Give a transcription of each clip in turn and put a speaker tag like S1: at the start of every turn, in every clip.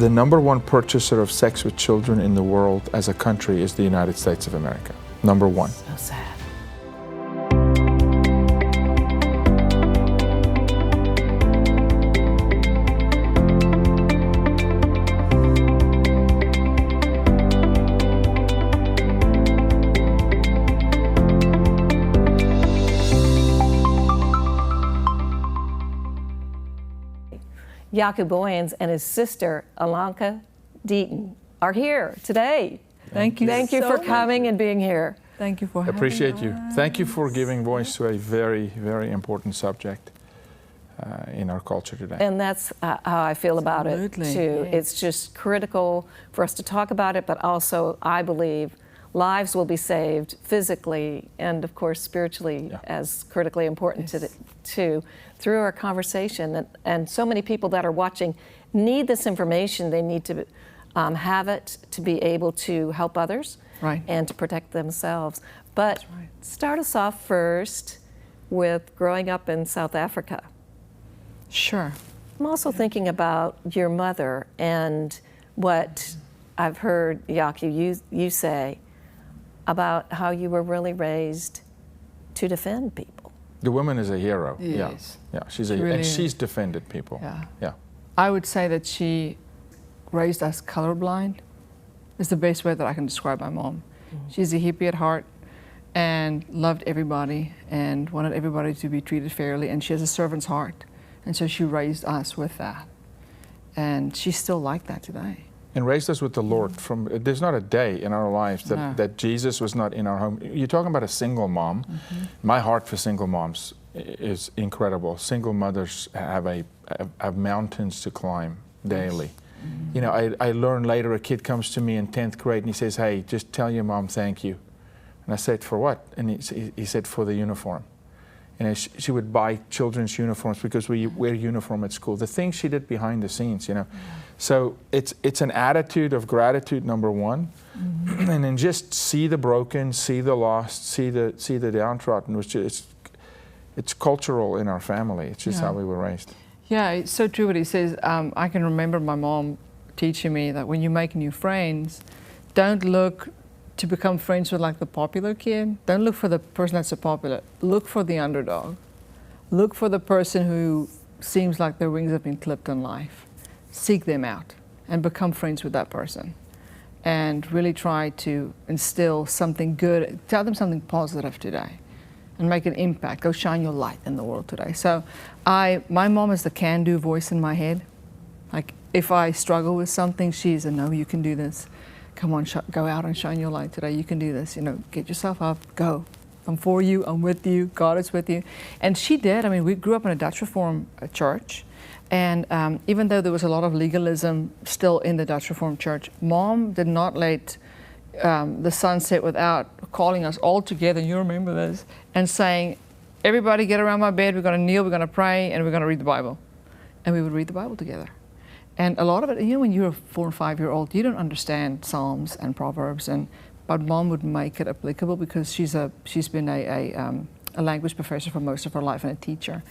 S1: The #1 purchaser of sex with children in the world as a country is the United States of America. #1.
S2: So sad. Jaco Booyens and his sister, Ilonka Deaton, are here today.
S3: Thank you.
S2: Thank you
S3: so
S2: for
S3: much.
S2: coming and being here.
S3: Thank you for having
S1: Appreciate
S3: us.
S1: you. Thank you for giving voice to a very, very important subject in our culture today.
S2: And that's how I feel about
S3: Absolutely,
S2: it too.
S3: yes.
S2: It's just critical for us to talk about it, but also I believe lives will be saved physically and of course spiritually as critically important too through our conversation. And so many people that are watching need this information. They need to have it to be able to help others and to protect themselves. But start us off first with growing up in South Africa.
S3: Sure.
S2: I'm also thinking about your mother and what I've heard, Jaco, you say about how you were really raised to defend people.
S1: The woman is a hero.
S3: Yes.
S1: Yeah.
S3: Really
S1: she's defended people.
S3: Yeah. I would say that she raised us colorblind. Is the best way that I can describe my mom. She's a hippie at heart and loved everybody and wanted everybody to be treated fairly, and she has a servant's heart. And so she raised us with that. And she's still like that today.
S1: And raised us with the Lord. There's not a day in our lives that Jesus was not in our home. You're talking about a single mom. My heart for single moms is incredible. Single mothers have mountains to climb daily. You know, I learned later, a kid comes to me in 10th grade and he says, "Hey, just tell your mom thank you." And I said, "For what?" And he said, "For the uniform." And she would buy children's uniforms because we wear uniform at school. The things she did behind the scenes, you know. So it's an attitude of gratitude, #1, and then just see the broken, see the lost, see the downtrodden. It's cultural in our family. It's just how we were raised.
S3: Yeah, it's so true what he says. I can remember my mom teaching me that when you make new friends, don't look to become friends with like the popular kid. Don't look for the person that's so popular. Look for the underdog. Look for the person who seems like their wings have been clipped in life. Seek them out and become friends with that person. And really try to instill something good, tell them something positive today and make an impact. Go shine your light in the world today. So my mom is the can-do voice in my head. Like if I struggle with something, she's a no, you can do this. Come on, go out and shine your light today. You can do this. You know, get yourself up, go. I'm for you, I'm with you, God is with you. And she did. I mean, we grew up in a Dutch Reformed church. And even though there was a lot of legalism still in the Dutch Reformed Church, Mom did not let the sun set without calling us all together, you remember this, and saying, "Everybody get around my bed, we're going to kneel, we're going to pray, and we're going to read the Bible." And we would read the Bible together. And a lot of it, you know, when you're a 4 or 5 year old, you don't understand Psalms and Proverbs, but Mom would make it applicable because she's been a language professor for most of her life and a teacher.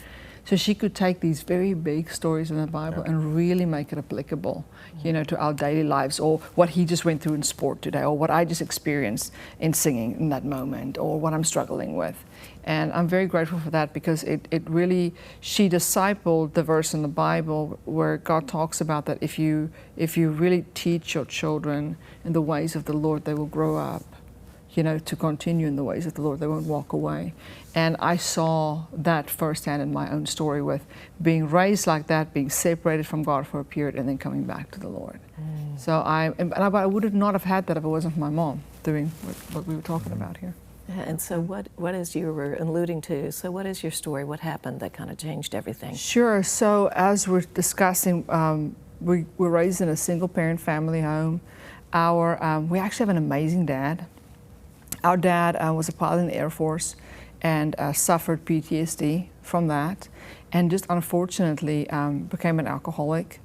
S3: So she could take these very big stories in the Bible and really make it applicable, you know, to our daily lives, or what he just went through in sport today, or what I just experienced in singing in that moment, or what I'm struggling with. And I'm very grateful for that because it really, she discipled the verse in the Bible where God talks about that if you really teach your children in the ways of the Lord, they will grow up, you know, to continue in the ways of the Lord. They won't walk away. And I saw that firsthand in my own story with being raised like that, being separated from God for a period, and then coming back to the Lord. So I would not have had that if it wasn't for my mom doing what we were talking about here.
S2: Yeah, and so what is you were alluding to, so what is your story? What happened that kind of changed everything?
S3: Sure. So as we're discussing, we were raised in a single parent family home. We actually have an amazing dad. Our dad was a pilot in the Air Force and suffered PTSD from that, and just unfortunately became an alcoholic.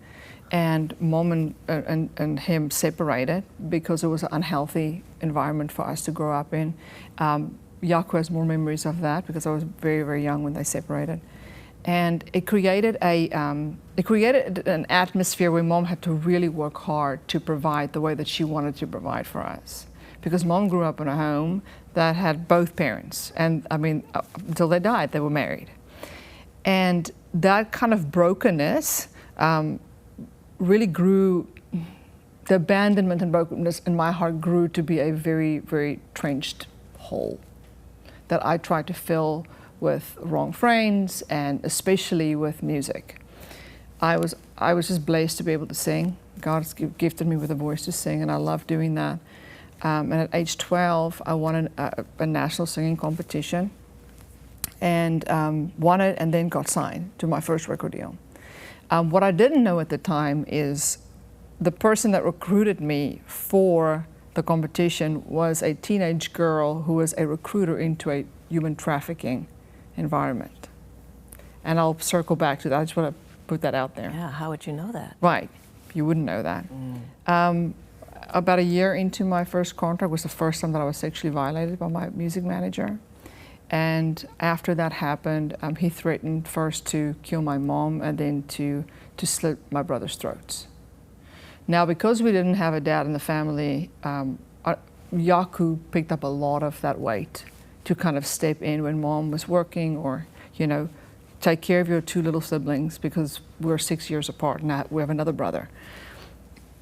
S3: And Mom and him separated because it was an unhealthy environment for us to grow up in. Jaco has more memories of that because I was very, very young when they separated. And it created an atmosphere where Mom had to really work hard to provide the way that she wanted to provide for us. Because Mom grew up in a home that had both parents. And I mean, until they died, they were married. And that kind of brokenness really grew, the abandonment and brokenness in my heart grew to be a very, very trenched hole that I tried to fill with wrong friends and especially with music. I was just blessed to be able to sing. God has gifted me with a voice to sing, and I love doing that. And at age 12, I won a national singing competition and won it, and then got signed to my first record deal. What I didn't know at the time is the person that recruited me for the competition was a teenage girl who was a recruiter into a human trafficking environment. And I'll circle back to that. I just want to put that out there.
S2: Yeah, how would you know that?
S3: Right, you wouldn't know that. About a year into my first contract was the first time that I was sexually violated by my music manager. And after that happened, he threatened first to kill my mom and then to slit my brother's throats. Now, because we didn't have a dad in the family, Jaco picked up a lot of that weight to kind of step in when Mom was working, or, you know, take care of your two little siblings because we're 6 years apart and we have another brother.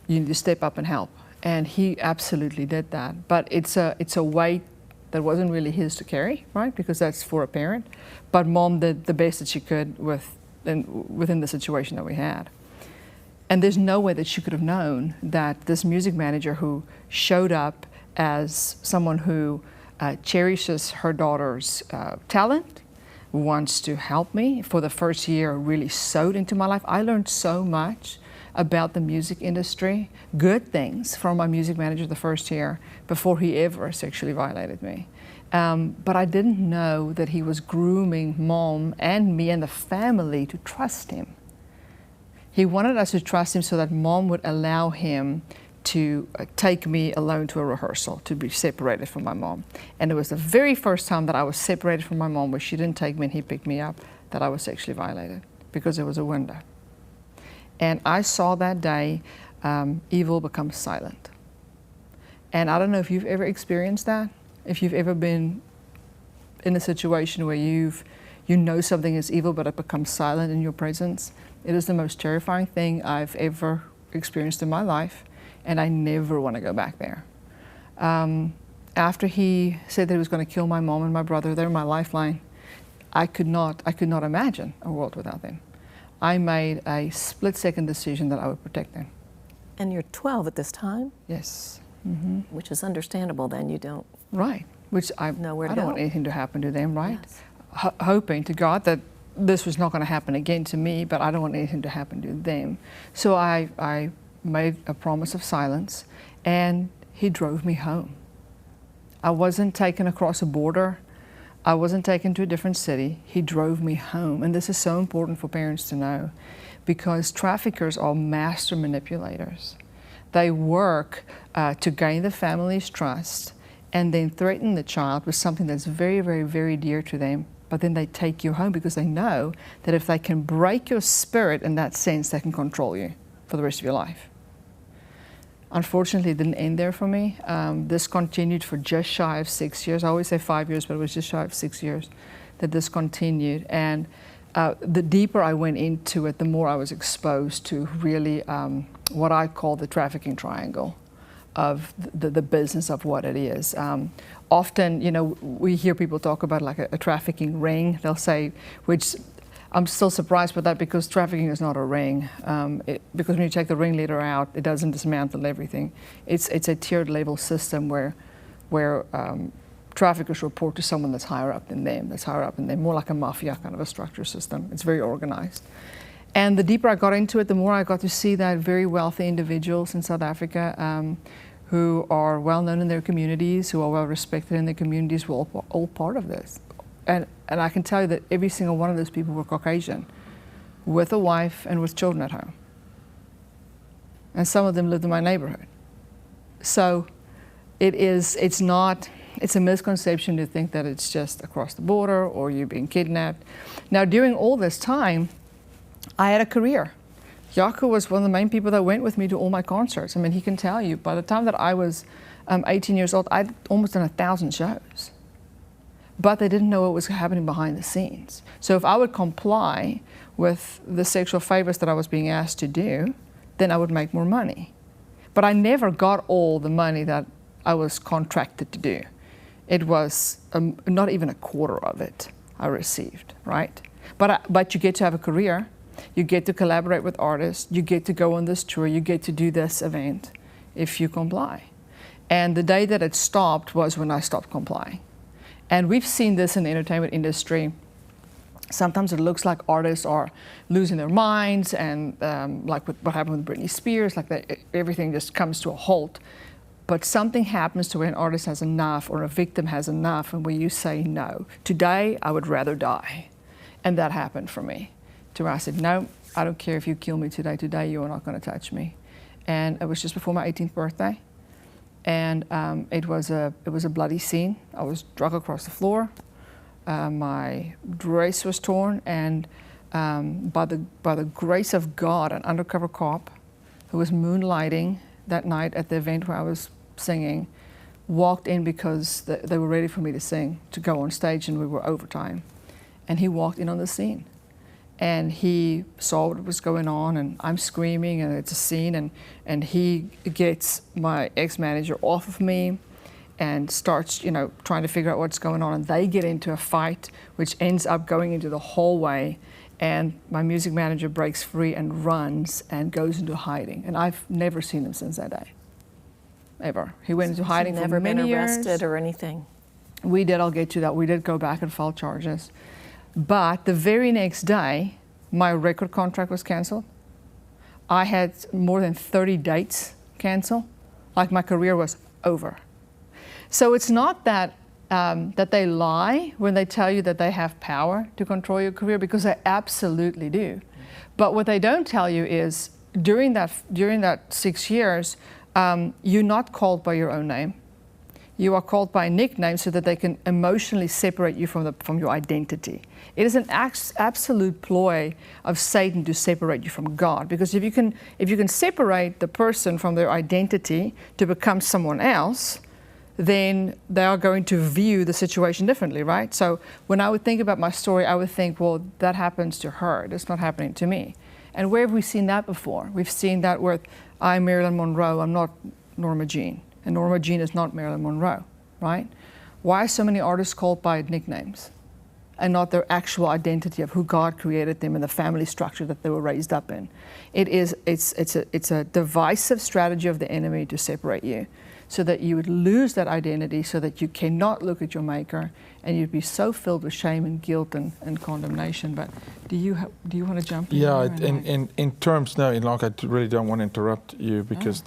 S3: You need to step up and help. And he absolutely did that. But it's a weight that wasn't really his to carry, right? Because that's for a parent. But Mom did the best that she could within the situation that we had. And there's no way that she could have known that this music manager who showed up as someone who cherishes her daughter's talent, wants to help me for the first year, really sewed into my life. I learned so much about the music industry, good things from my music manager the first year before he ever sexually violated me. But I didn't know that he was grooming Mom and me and the family to trust him. He wanted us to trust him so that Mom would allow him to take me alone to a rehearsal, to be separated from my mom. And it was the very first time that I was separated from my mom, where she didn't take me and he picked me up, that I was sexually violated, because there was a window. And I saw that day evil become silent. And I don't know if you've ever experienced that, if you've ever been in a situation where you know something is evil but it becomes silent in your presence. It is the most terrifying thing I've ever experienced in my life, and I never want to go back there. After he said that he was going to kill my mom and my brother, they're my lifeline, I could not imagine a world without them. I made a split-second decision that I would protect them.
S2: And you're 12 at this time?
S3: Yes.
S2: Mm-hmm. Which is understandable then, you don't
S3: right. Which I
S2: know where to
S3: don't
S2: go.
S3: want anything to happen to them, right?
S2: Yes.
S3: Hoping to God that this was not going to happen again to me, but I don't want anything to happen to them. So I made a promise of silence, and he drove me home. I wasn't taken across a border. I wasn't taken to a different city. He drove me home. And this is so important for parents to know, because traffickers are master manipulators. They work to gain the family's trust and then threaten the child with something that's very, very, very dear to them. But then they take you home because they know that if they can break your spirit in that sense, they can control you for the rest of your life. Unfortunately, it didn't end there for me. This continued for just shy of 6 years. I always say 5 years, but it was just shy of 6 years that this continued. And the deeper I went into it, the more I was exposed to really what I call the trafficking triangle of the business of what it is. Often, you know, we hear people talk about like a trafficking ring. They'll say, which I'm still surprised by that, because trafficking is not a ring. Because when you take the ringleader out, it doesn't dismantle everything. It's a tiered level system where traffickers report to someone that's higher up than them, more like a mafia kind of a structure system. It's very organized. And the deeper I got into it, the more I got to see that very wealthy individuals in South Africa who are well known in their communities, who are well respected in their communities, were all part of this. And I can tell you that every single one of those people were Caucasian, with a wife and with children at home. And some of them lived in my neighborhood. So it's not It's a misconception to think that it's just across the border or you're being kidnapped. Now, during all this time, I had a career. Jaco was one of the main people that went with me to all my concerts. I mean, he can tell you, by the time that I was 18 years old, I'd almost done 1,000 shows. But they didn't know what was happening behind the scenes. So if I would comply with the sexual favors that I was being asked to do, then I would make more money. But I never got all the money that I was contracted to do. It was not even a quarter of it I received, right? But you get to have a career. You get to collaborate with artists. You get to go on this tour. You get to do this event if you comply. And the day that it stopped was when I stopped complying. And we've seen this in the entertainment industry. Sometimes it looks like artists are losing their minds, and like what happened with Britney Spears, like everything just comes to a halt. But something happens to where an artist has enough or a victim has enough, and where you say, no, today I would rather die. And that happened for me, to where I said, no, I don't care if you kill me today you are not going to touch me. And it was just before my 18th birthday. And it was a bloody scene. I was dragged across the floor. My dress was torn, and by the grace of God, an undercover cop who was moonlighting that night at the event where I was singing walked in because they were ready for me to sing, to go on stage, and we were overtime. And he walked in on the scene. And he saw what was going on, and I'm screaming, and it's a scene, and he gets my ex-manager off of me and starts, trying to figure out what's going on, and they get into a fight, which ends up going into the hallway, and my music manager breaks free and runs and goes into hiding. And I've never seen him since that day, ever. He went into hiding for many years.
S2: Never been arrested or anything?
S3: We did, I'll get to that. We did go back and file charges. But the very next day, my record contract was canceled. I had more than 30 dates canceled. Like my career was over. So it's not that that they lie when they tell you that they have power to control your career, because they absolutely do. But what they don't tell you is during that 6 years, you're not called by your own name. You are called by a nickname so that they can emotionally separate you from your identity. It is an absolute ploy of Satan to separate you from God, because if you can separate the person from their identity to become someone else, then they are going to view the situation differently, right? So when I would think about my story, I would think, well, that happens to her. It's not happening to me. And where have we seen that before? We've seen that with, I'm Marilyn Monroe, I'm not Norma Jean. And Norma Jean is not Marilyn Monroe, right? Why are so many artists called by nicknames and not their actual identity of who God created them and the family structure that they were raised up in? It's a divisive strategy of the enemy to separate you, so that you would lose that identity, so that you cannot look at your Maker, and you'd be so filled with shame and guilt and condemnation. But do you want to jump in?
S1: Yeah, in terms, no, Ilonka, I really don't want to interrupt you, because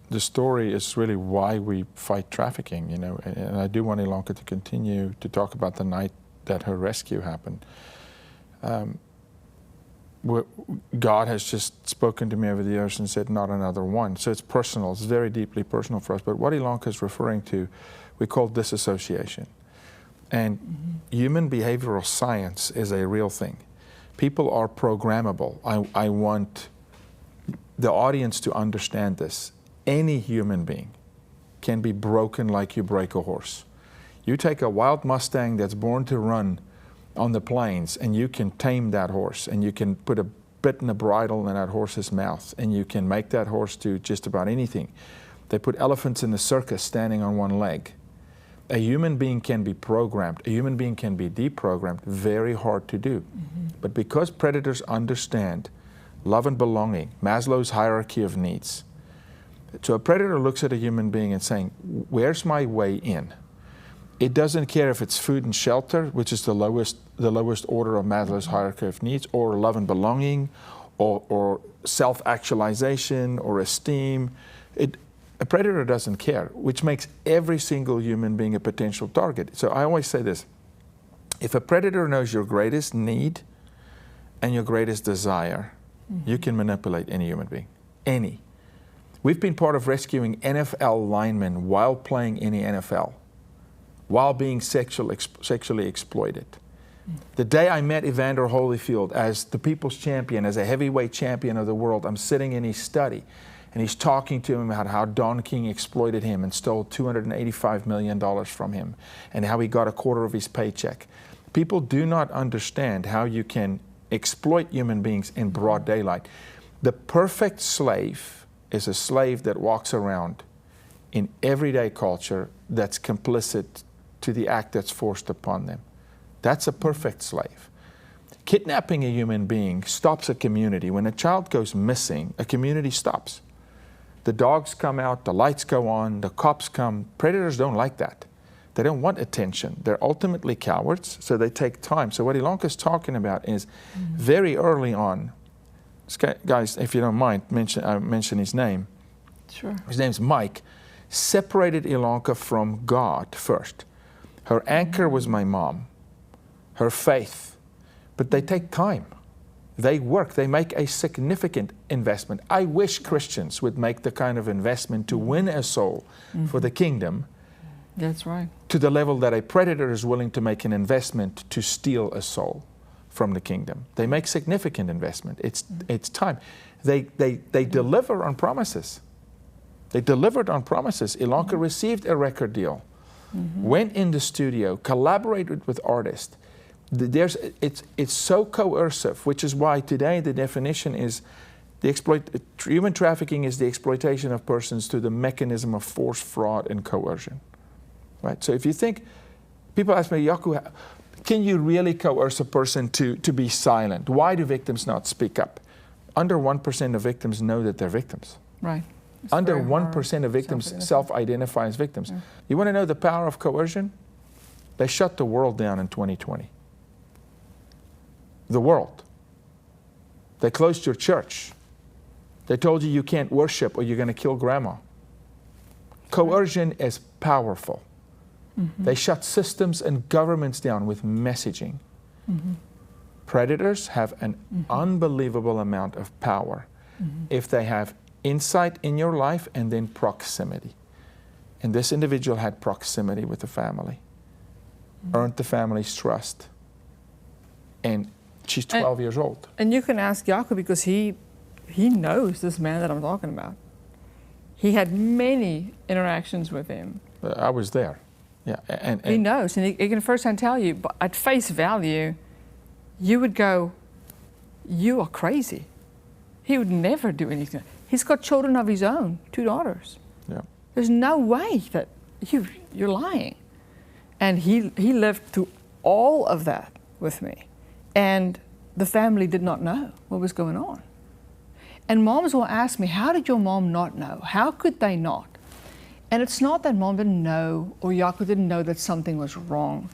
S1: the story is really why we fight trafficking, and I do want Ilonka to continue to talk about the night that her rescue happened. God has just spoken to me over the years and said, not another one. So it's personal, it's very deeply personal for us. But what Ilonka is referring to, we call disassociation. And human behavioral science is a real thing. People are programmable. I want the audience to understand this. Any human being can be broken like you break a horse. You take a wild Mustang that's born to run on the plains, and you can tame that horse, and you can put a bit and a bridle in that horse's mouth, and you can make that horse do just about anything. They put elephants in the circus standing on one leg. A human being can be programmed. A human being can be deprogrammed. Very hard to do. But because predators understand love and belonging, Maslow's hierarchy of needs, so a predator looks at a human being and saying, where's my way in? It doesn't care if it's food and shelter, which is the lowest order of Maslow's hierarchy of needs, or love and belonging, or self-actualization, or esteem. A predator doesn't care, which makes every single human being a potential target. So I always say this: if a predator knows your greatest need and your greatest desire, you can manipulate any human being, any. We've been part of rescuing NFL linemen while playing in the NFL. while being sexually exploited. The day I met Evander Holyfield as the people's champion, as a heavyweight champion of the world, I'm sitting in his study and he's talking to him about how Don King exploited him and stole $285 million from him and how he got a quarter of his paycheck. People do not understand how you can exploit human beings in broad daylight. The perfect slave is a slave that walks around in everyday culture that's complicit to the act that's forced upon them. That's a perfect slave. Kidnapping a human being stops a community. When a child goes missing, a community stops. The dogs come out, the lights go on, the cops come. Predators don't like that. They don't want attention. They're ultimately cowards, so they take time. So what Ilonka's talking about is very early on. Guys, if you don't mind, mention his name.
S3: Sure.
S1: His name's Mike. Separated Ilonka from God first. Her anchor was my mom. Her faith, but they take time. They work, they make a significant investment. I wish Christians would make the kind of investment to win a soul for the kingdom.
S3: That's right.
S1: To the level that a predator is willing to make an investment to steal a soul from the kingdom. They make significant investment. It's time. They deliver on promises. They delivered on promises. Ilonka received a record deal, went in the studio, collaborated with artists. It's so coercive, which is why today the definition is human trafficking is the exploitation of persons through the mechanism of force, fraud, and coercion. Right? So if you think, people ask me, Jaco, can you really coerce a person to be silent? Why do victims not speak up? Under 1% of victims know that they're victims.
S3: Right. It's
S1: Under 1% of victims self-identify as victims. Yeah. You want to know the power of coercion? They shut the world down in 2020. The world. They closed your church. They told you can't worship or you're going to kill grandma. Coercion is powerful. They shut systems and governments down with messaging. Predators have an unbelievable amount of power if they have insight in your life and then proximity. And this individual had proximity with the family, earned the family's trust, and she's 12 years old.
S3: And you can ask Jaco because he knows this man that I'm talking about. He had many interactions with him.
S1: I was there. Yeah, and
S3: he knows, and he can firsthand tell you, but at face value, you would go, you are crazy. He would never do anything. He's got children of his own, 2 daughters.
S1: Yeah.
S3: There's no way that you're lying. And he lived through all of that with me. And the family did not know what was going on. And moms will ask me, how did your mom not know? How could they not? And it's not that mom didn't know or Jaco didn't know that something was wrong.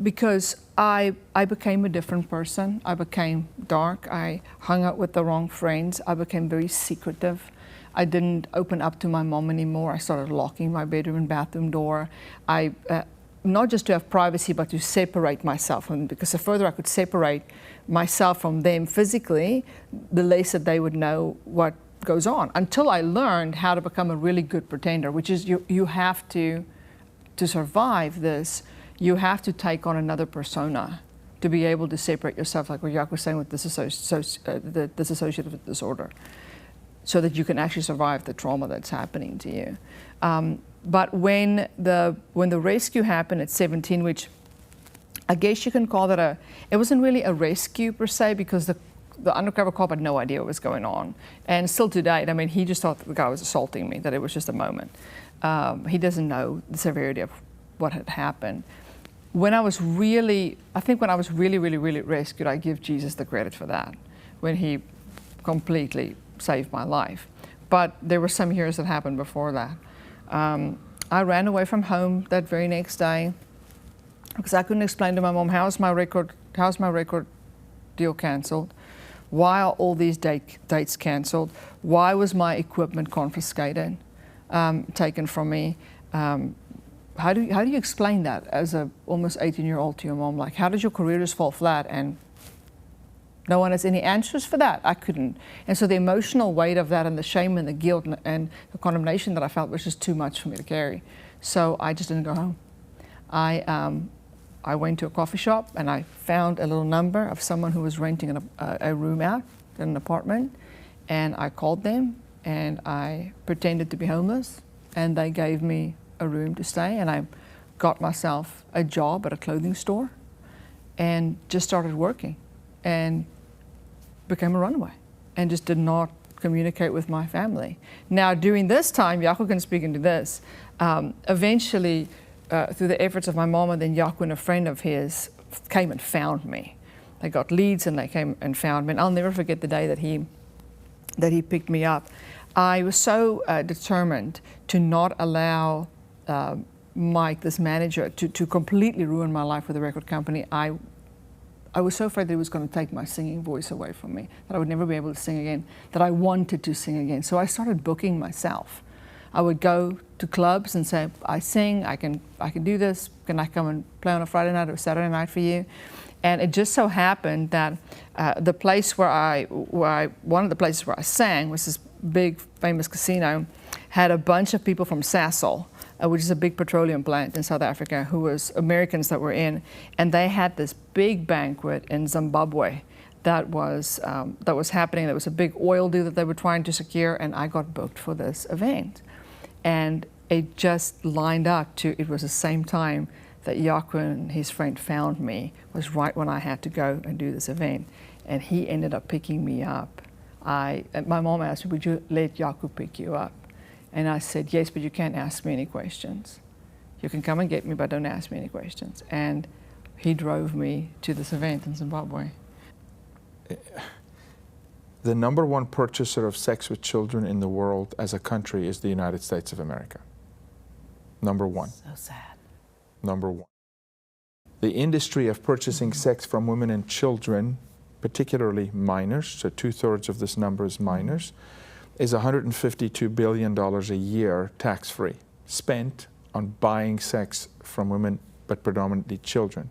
S3: Because I became a different person. I became dark. I hung out with the wrong friends. I became very secretive. I didn't open up to my mom anymore. I started locking my bedroom and bathroom door. Not just to have privacy, but to separate myself. And because the further I could separate myself from them physically, the less that they would know what goes on. Until I learned how to become a really good pretender, which is you have to survive this, you have to take on another persona to be able to separate yourself, like what Jaco was saying with the dissociative disorder, so that you can actually survive the trauma that's happening to you. But when the rescue happened at 17, which I guess you can call that it wasn't really a rescue per se, because the undercover cop had no idea what was going on. And still to date, I mean, he just thought the guy was assaulting me, that it was just a moment. He doesn't know the severity of what had happened. When I was really rescued, I give Jesus the credit for that, when he completely saved my life. But there were some years that happened before that. I ran away from home that very next day because I couldn't explain to my mom, how's my record deal canceled? Why are all these dates canceled? Why was my equipment confiscated, taken from me? How do you explain that as a almost 18-year-old to your mom? Like, how did your career just fall flat and no one has any answers for that? I couldn't. And so the emotional weight of that and the shame and the guilt and the condemnation that I felt was just too much for me to carry. So I just didn't go home. I went to a coffee shop and I found a little number of someone who was renting a room out in an apartment, and I called them and I pretended to be homeless, and they gave me a room to stay, and I got myself a job at a clothing store and just started working and became a runaway and just did not communicate with my family. Now, during this time, Jaco can speak into this, eventually, through the efforts of my mom and then Jaco and a friend of his came and found me. They got leads and they came and found me. And I'll never forget the day that he picked me up. I was so determined to not allow Mike, this manager, to completely ruin my life with the record company. I was so afraid that he was going to take my singing voice away from me, that I would never be able to sing again, that I wanted to sing again. So I started booking myself. I would go to clubs and say, I sing, I can do this, can I come and play on a Friday night or a Saturday night for you? And it just so happened that the place one of the places where I sang was this big famous casino, had a bunch of people from Sasol, which is a big petroleum plant in South Africa, who was Americans that were in, and they had this big banquet in Zimbabwe that was happening. There was a big oil deal that they were trying to secure, and I got booked for this event. And it just lined up to, it was the same time that Jaco and his friend found me, was right when I had to go and do this event. And he ended up picking me up. My mom asked me, would you let Jaco pick you up? And I said, yes, but you can't ask me any questions. You can come and get me, but don't ask me any questions. And he drove me to this event in Zimbabwe.
S1: The number one purchaser of sex with children in the world as a country is the United States of America. Number one.
S2: So sad.
S1: Number one. The industry of purchasing sex from women and children, particularly minors, so 2/3 of this number is minors, is $152 billion a year tax-free, spent on buying sex from women, but predominantly children.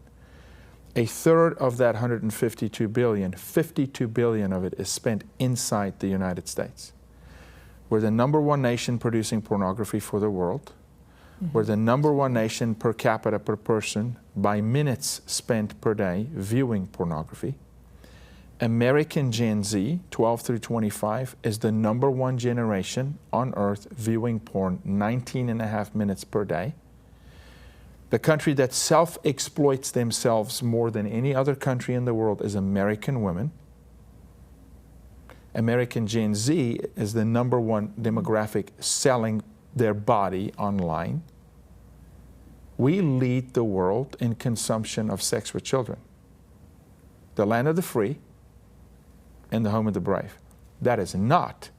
S1: 1/3 of that $152 billion, $52 billion of it is spent inside the United States. We're the number one nation producing pornography for the world. We're the number one nation per capita per person by minutes spent per day viewing pornography. American Gen Z, 12 through 25, is the number one generation on earth viewing porn 19.5 minutes per day. The country that self-exploits themselves more than any other country in the world is American women. American Gen Z is the number one demographic selling their body online. We lead the world in consumption of sex with children. The land of the free and the home of the brave. That is not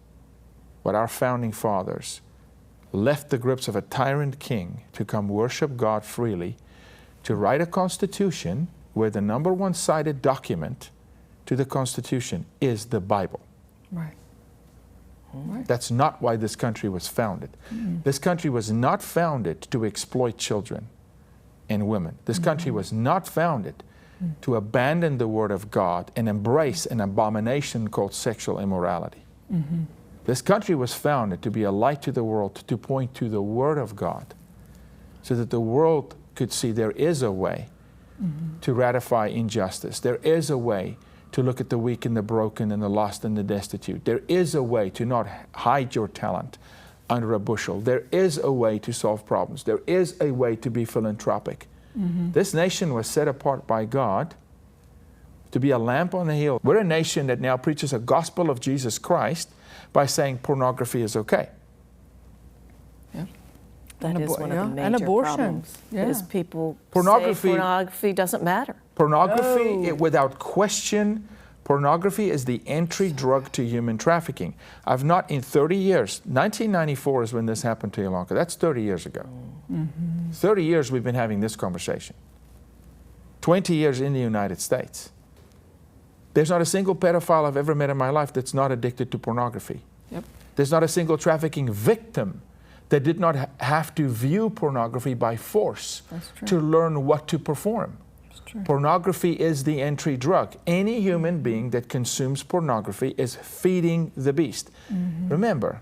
S1: what our founding fathers left the grips of a tyrant king to come worship God freely, to write a constitution where the number one cited document to the Constitution is the Bible.
S3: Right. Right.
S1: That's not why this country was founded. This country was not founded to exploit children and women. This country was not founded to abandon the Word of God and embrace an abomination called sexual immorality. This country was founded to be a light to the world, to point to the Word of God, so that the world could see there is a way to ratify injustice. There is a way to look at the weak and the broken and the lost and the destitute. There is a way to not hide your talent under a bushel. There is a way to solve problems. There is a way to be philanthropic. This nation was set apart by God to be a lamp on the hill. We're a nation that now preaches a gospel of Jesus Christ by saying pornography is okay.
S3: Yeah.
S2: That is one of the major
S3: and abortion.
S2: problems.
S3: Yeah.
S2: Is people
S1: Pornography-
S2: say pornography doesn't matter.
S1: Pornography, without question, pornography is the entry drug to human trafficking. I've not in 30 years, 1994 is when this happened to Ilonka. That's 30 years ago. 30 years we've been having this conversation. 20 years in the United States. There's not a single pedophile I've ever met in my life that's not addicted to pornography.
S3: Yep.
S1: There's not a single trafficking victim that did not have to view pornography by force to learn what to perform. Pornography is the entry drug. Any human being that consumes pornography is feeding the beast. Remember,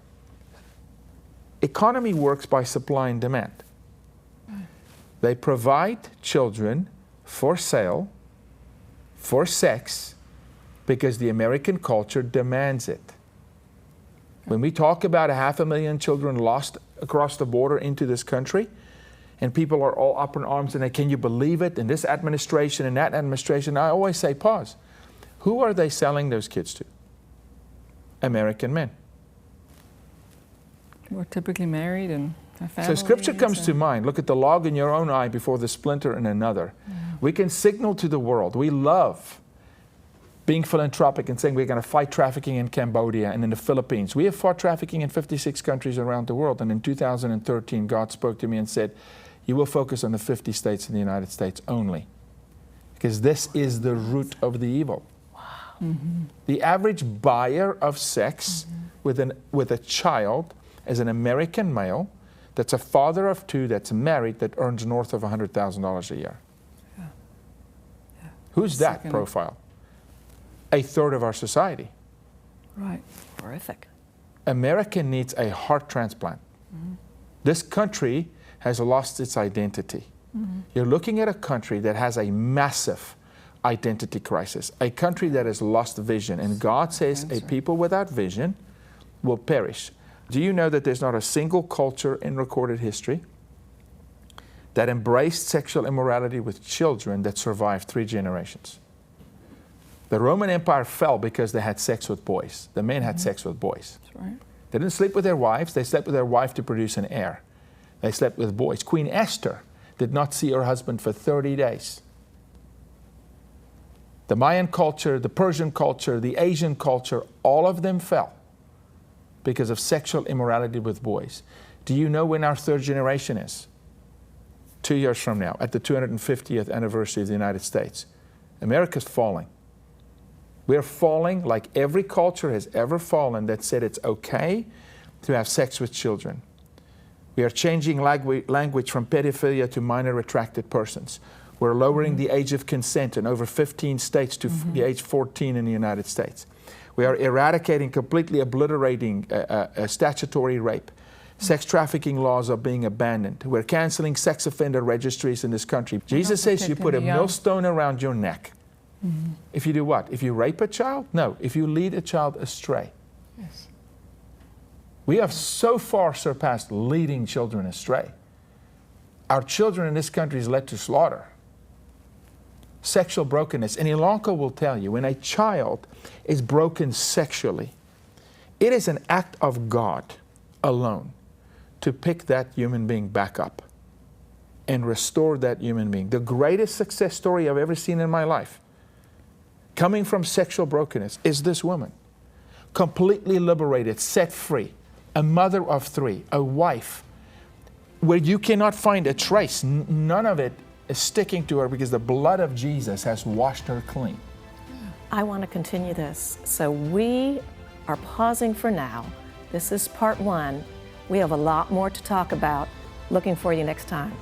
S1: economy works by supply and demand. They provide children for sale, for sex, because the American culture demands it. When we talk about 500,000 children lost across the border into this country, and people are all up in arms and they, can you believe it? And this administration and that administration, I always say, pause. Who are they selling those kids to? American men.
S3: We're typically married and have
S1: So
S3: families.
S1: Scripture comes to mind. Look at the log in your own eye before the splinter in another. We can signal to the world. We love being philanthropic and saying we're going to fight trafficking in Cambodia and in the Philippines. We have fought trafficking in 56 countries around the world. And in 2013, God spoke to me and said, you will focus on the 50 states in the United States only. Because this is the root of the evil.
S2: Wow.
S3: Mm-hmm.
S1: The average buyer of sex with a child is an American male that's a father of 2 that's married that earns north of $100,000 a year.
S3: Yeah. Yeah.
S1: Who's that profile? A third of our society.
S3: Right.
S2: Horrific.
S1: America needs a heart transplant. This country has lost its identity. You're looking at a country that has a massive identity crisis, a country that has lost vision. And God says a people without vision will perish. Do you know that there's not a single culture in recorded history that embraced sexual immorality with children that survived 3 generations? The Roman Empire fell because they had sex with boys. The men had sex with boys.
S3: That's right.
S1: They didn't sleep with their wives. They slept with their wife to produce an heir. They slept with boys. Queen Esther did not see her husband for 30 days. The Mayan culture, the Persian culture, the Asian culture, all of them fell because of sexual immorality with boys. Do you know when our 3rd generation is? 2 years from now, at the 250th anniversary of the United States. America's falling. We're falling like every culture has ever fallen that said it's okay to have sex with children. We are changing language from pedophilia to minor attracted persons. We're lowering the age of consent in over 15 states to the age 14 in the United States. We are eradicating, completely obliterating statutory rape. Sex trafficking laws are being abandoned. We're canceling sex offender registries in this country. Jesus says you put a millstone around your neck. If you do what? If you rape a child? No. If you lead a child astray.
S3: Yes.
S1: We have so far surpassed leading children astray. Our children in this country is led to slaughter. Sexual brokenness. And Ilonka will tell you, when a child is broken sexually, it is an act of God alone to pick that human being back up and restore that human being. The greatest success story I've ever seen in my life, coming from sexual brokenness, is this woman. Completely liberated, set free, a mother of 3, a wife, where you cannot find a trace. None of it is sticking to her because the blood of Jesus has washed her clean.
S2: I want to continue this. So we are pausing for now. This is part 1. We have a lot more to talk about. Looking for you next time.